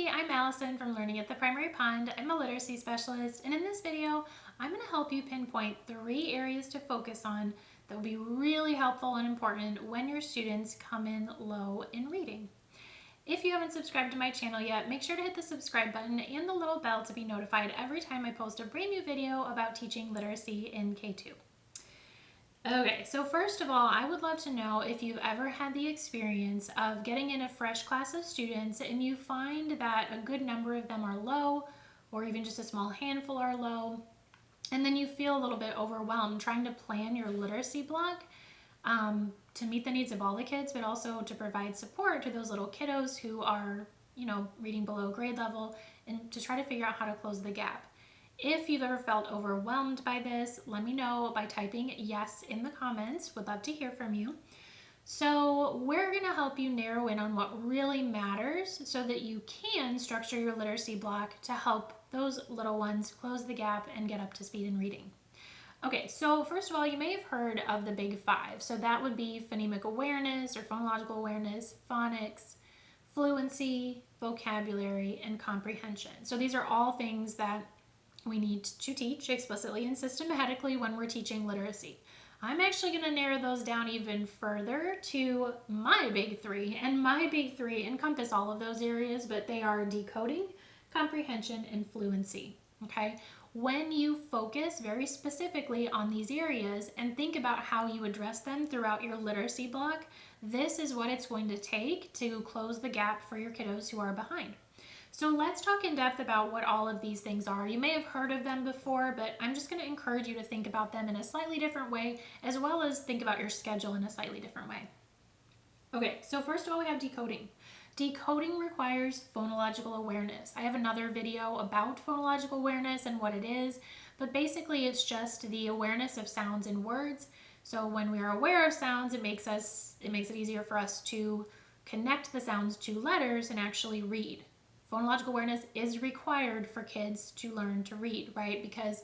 Hi, I'm Allison from Learning at the Primary Pond. I'm a literacy specialist, and in this video, I'm going to help you pinpoint 3 areas to focus on that will be really helpful and important when your students come in low in reading. If you haven't subscribed to my channel yet, make sure to hit the subscribe button and the little bell to be notified every time I post a brand new video about teaching literacy in K2. Okay, so first of all, I would love to know if you've ever had the experience of getting in a fresh class of students and you find that a good number of them are low, or even just a small handful are low, and then you feel a little bit overwhelmed trying to plan your literacy block to meet the needs of all the kids, but also to provide support to those little kiddos who are, reading below grade level, and to try to figure out how to close the gap. If you've ever felt overwhelmed by this, let me know by typing yes in the comments. Would love to hear from you. So we're going to help you narrow in on what really matters so that you can structure your literacy block to help those little ones close the gap and get up to speed in reading. Okay, so first of all, you may have heard of the big 5. So that would be phonemic awareness or phonological awareness, phonics, fluency, vocabulary, and comprehension. So these are all things that we need to teach explicitly and systematically when we're teaching literacy. I'm actually going to narrow those down even further to my big 3, and my big 3 encompass all of those areas, but they are decoding, comprehension, and fluency. Okay? When you focus very specifically on these areas and think about how you address them throughout your literacy block, this is what it's going to take to close the gap for your kiddos who are behind. So let's talk in depth about what all of these things are. You may have heard of them before, but I'm just going to encourage you to think about them in a slightly different way, as well as think about your schedule in a slightly different way. Okay, so first of all, we have decoding. Decoding requires phonological awareness. I have another video about phonological awareness and what it is, but basically it's just the awareness of sounds and words. So when we are aware of sounds, it makes it easier for us to connect the sounds to letters and actually read. Phonological awareness is required for kids to learn to read, right? Because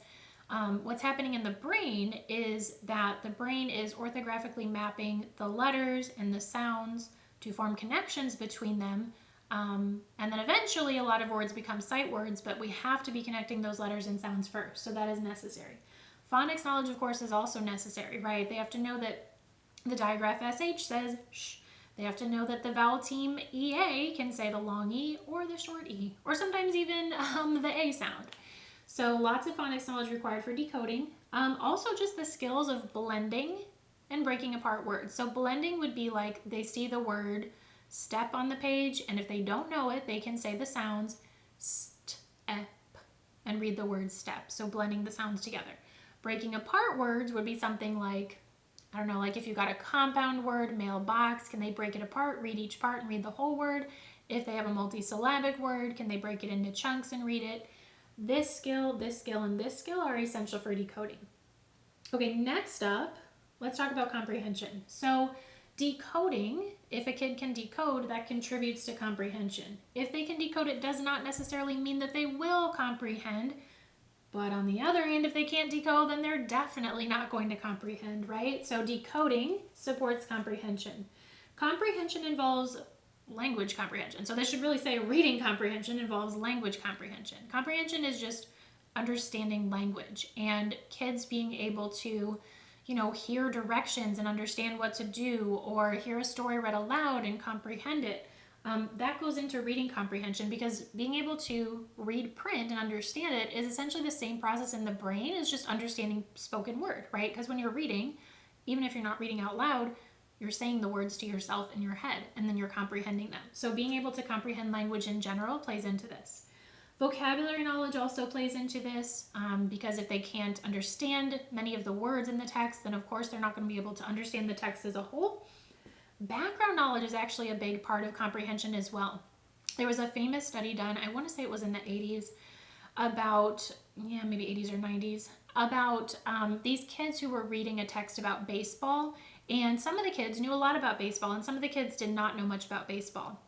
what's happening in the brain is that the brain is orthographically mapping the letters and the sounds to form connections between them. And then eventually a lot of words become sight words, but we have to be connecting those letters and sounds first. So that is necessary. Phonics knowledge, of course, is also necessary, right? They have to know that the digraph SH says sh. They have to know that the vowel team EA can say the long E or the short E, or sometimes even the A sound. So lots of phonics knowledge required for decoding. Also just the skills of blending and breaking apart words. So blending would be like they see the word step on the page, and if they don't know it, they can say the sounds step and read the word step. So blending the sounds together. Breaking apart words would be something like, I don't know, like if you got a compound word, mailbox, can they break it apart, read each part and read the whole word? If they have a multisyllabic word, can they break it into chunks and read it? This skill, and this skill are essential for decoding. Okay, next up, let's talk about comprehension. So decoding, if a kid can decode, that contributes to comprehension. If they can decode, it does not necessarily mean that they will comprehend. But on the other hand, if they can't decode, then they're definitely not going to comprehend, right? So decoding supports comprehension. Comprehension involves language comprehension. So this should really say reading comprehension involves language comprehension. Comprehension is just understanding language and kids being able to, hear directions and understand what to do, or hear a story read aloud and comprehend it. That goes into reading comprehension, because being able to read print and understand it is essentially the same process in the brain as just understanding spoken word, right? Because when you're reading, even if you're not reading out loud, you're saying the words to yourself in your head, and then you're comprehending them. So being able to comprehend language in general plays into this. Vocabulary knowledge also plays into this, because if they can't understand many of the words in the text, then of course they're not going to be able to understand the text as a whole. Background knowledge is actually a big part of comprehension as well. There was a famous study done, I want to say it was in the 80s, about, maybe 80s or 90s, about these kids who were reading a text about baseball, and some of the kids knew a lot about baseball, and some of the kids did not know much about baseball.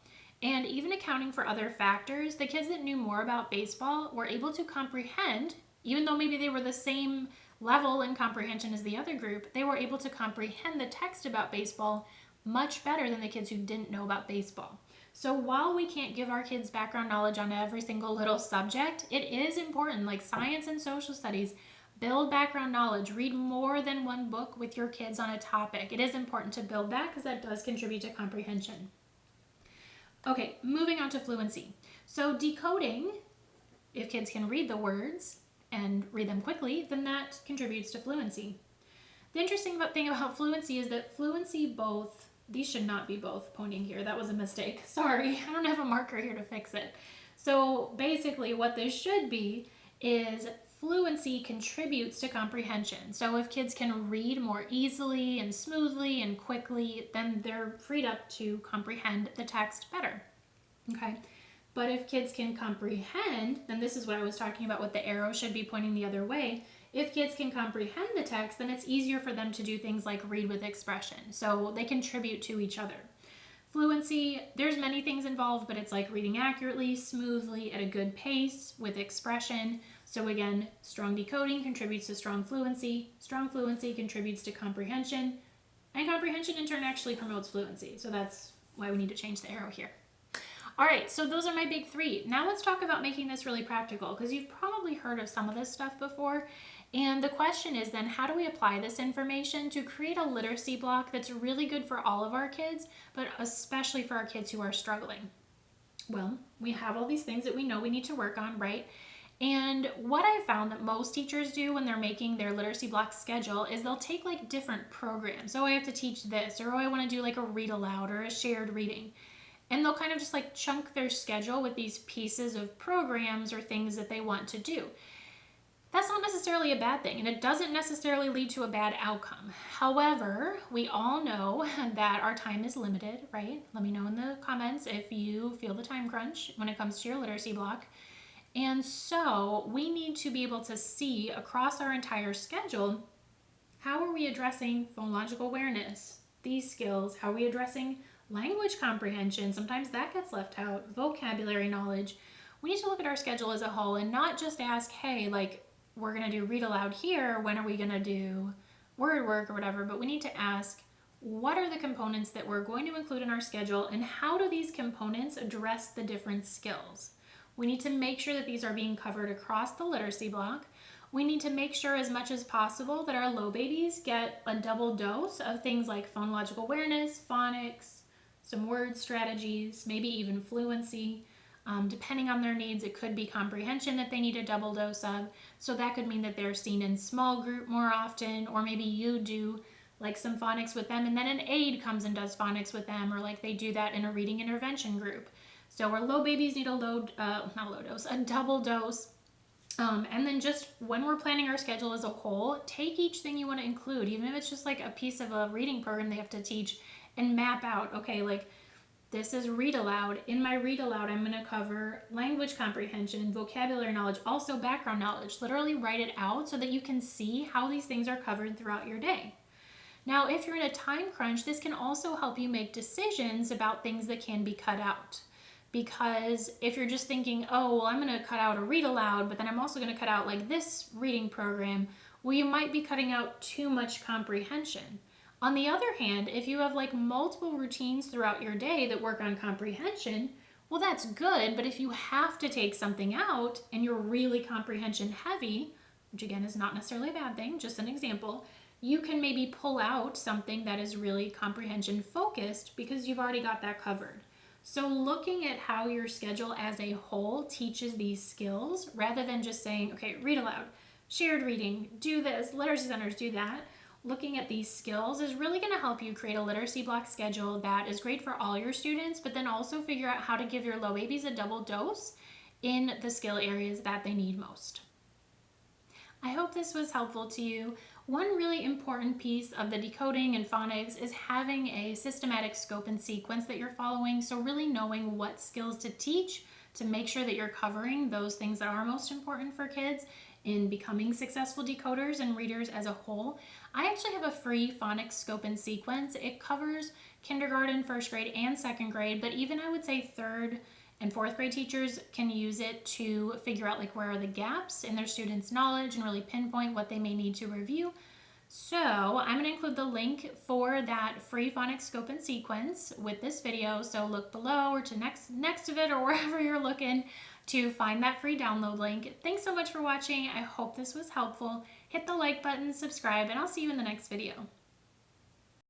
And even accounting for other factors, the kids that knew more about baseball were able to comprehend, even though maybe they were the same level in comprehension as the other group, they were able to comprehend the text about baseball much better than the kids who didn't know about baseball. So while we can't give our kids background knowledge on every single little subject, it is important, like science and social studies, build background knowledge. Read more than one book with your kids on a topic. It is important to build that because that does contribute to comprehension. Okay, moving on to fluency. So decoding, if kids can read the words and read them quickly, then that contributes to fluency. The interesting thing about fluency is that fluency both, these should not be both pointing here. That was a mistake. Sorry, I don't have a marker here to fix it. So basically what this should be is fluency contributes to comprehension. So if kids can read more easily and smoothly and quickly, then they're freed up to comprehend the text better. Okay? But if kids can comprehend, then this is what I was talking about, what the arrow should be pointing the other way. If kids can comprehend the text, then it's easier for them to do things like read with expression. So they contribute to each other. Fluency, there's many things involved, but it's like reading accurately, smoothly, at a good pace, with expression. So again, strong decoding contributes to strong fluency contributes to comprehension, and comprehension in turn actually promotes fluency. So that's why we need to change the arrow here. All right, so those are my big three. Now let's talk about making this really practical, because you've probably heard of some of this stuff before. And the question is then, how do we apply this information to create a literacy block that's really good for all of our kids, but especially for our kids who are struggling? Well, we have all these things that we know we need to work on, right? And what I found that most teachers do when they're making their literacy block schedule is they'll take like different programs. Oh, I have to teach this, or oh, I want to do like a read aloud or a shared reading. And they'll kind of just like chunk their schedule with these pieces of programs or things that they want to do. That's not necessarily a bad thing, and it doesn't necessarily lead to a bad outcome. However, we all know that our time is limited, right? Let me know in the comments if you feel the time crunch when it comes to your literacy block. And so we need to be able to see across our entire schedule, how are we addressing phonological awareness, these skills? How are we addressing language comprehension? Sometimes that gets left out. Vocabulary knowledge. We need to look at our schedule as a whole and not just ask, hey, like, we're going to do read aloud here. When are we going to do word work or whatever? But we need to ask, what are the components that we're going to include in our schedule, and how do these components address the different skills? We need to make sure that these are being covered across the literacy block. We need to make sure as much as possible that our low babies get a double dose of things like phonological awareness, phonics, some word strategies, maybe even fluency. Depending on their needs, it could be comprehension that they need a double dose of. So that could mean that they're seen in small group more often, or maybe you do like some phonics with them and then an aide comes and does phonics with them, or like they do that in a reading intervention group. So our low babies need a a double dose. And then just when we're planning our schedule as a whole, take each thing you want to include, even if it's just like a piece of a reading program they have to teach, and map out, okay, like this is read aloud. In my read aloud, I'm going to cover language comprehension, vocabulary knowledge, also background knowledge. Literally write it out so that you can see how these things are covered throughout your day. Now, if you're in a time crunch, this can also help you make decisions about things that can be cut out. Because if you're just thinking, oh, well, I'm going to cut out a read aloud, but then I'm also going to cut out like this reading program, well, you might be cutting out too much comprehension. On the other hand, if you have like multiple routines throughout your day that work on comprehension, well, that's good. But if you have to take something out and you're really comprehension heavy, which again is not necessarily a bad thing, just an example, you can maybe pull out something that is really comprehension focused because you've already got that covered. So looking at how your schedule as a whole teaches these skills, rather than just saying, okay, read aloud, shared reading, do this, literacy centers, do that. Looking at these skills is really going to help you create a literacy block schedule that is great for all your students, but then also figure out how to give your low babies a double dose in the skill areas that they need most. I hope this was helpful to you. One really important piece of the decoding and phonics is having a systematic scope and sequence that you're following. So really knowing what skills to teach to make sure that you're covering those things that are most important for kids in becoming successful decoders and readers as a whole. I actually have a free phonics scope and sequence. It covers kindergarten, first grade, and second grade, but even I would say third and fourth grade teachers can use it to figure out like where are the gaps in their students' knowledge and really pinpoint what they may need to review. So I'm going to include the link for that free phonics scope and sequence with this video. So look below or to next of it or wherever you're looking to find that free download link. Thanks so much for watching. I hope this was helpful. Hit the like button, subscribe, and I'll see you in the next video.